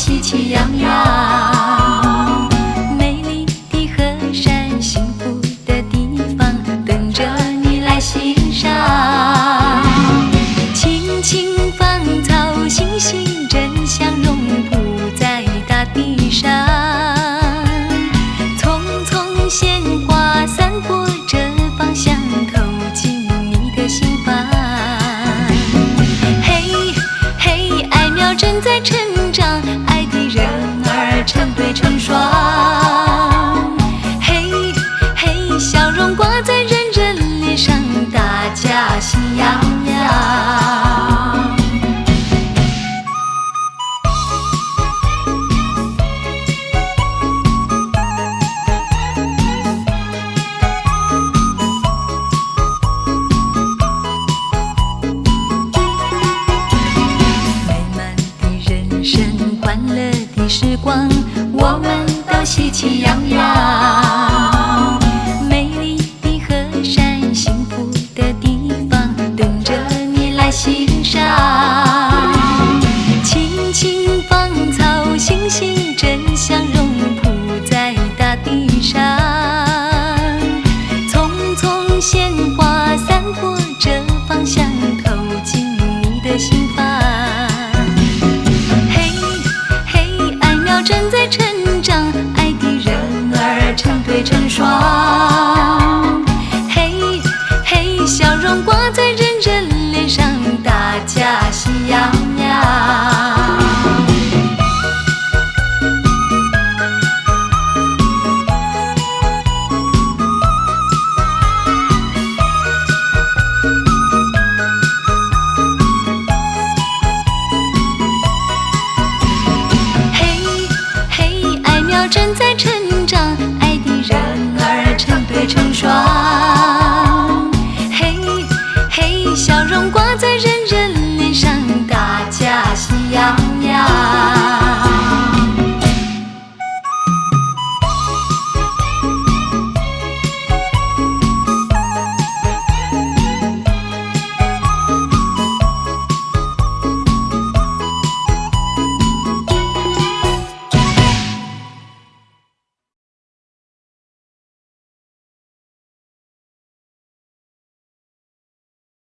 喜气洋洋。美丽的河山，幸福的地方，等着你来欣赏。青青芳草，欣欣正相拥，铺在大地上。匆匆鲜花散播着芳香，透进你的心房。嘿嘿，爱苗正在成长，爱的人儿成对成双。嘿嘿，笑容挂在人人脸上，大家喜洋洋。欢乐的时光，我们都喜气洋洋。美丽的河山，幸福的地方，等着你来欣赏。青青芳草，欣欣正相拥，铺在大地上。匆匆鲜花散播着芳香，透进你的心房。正在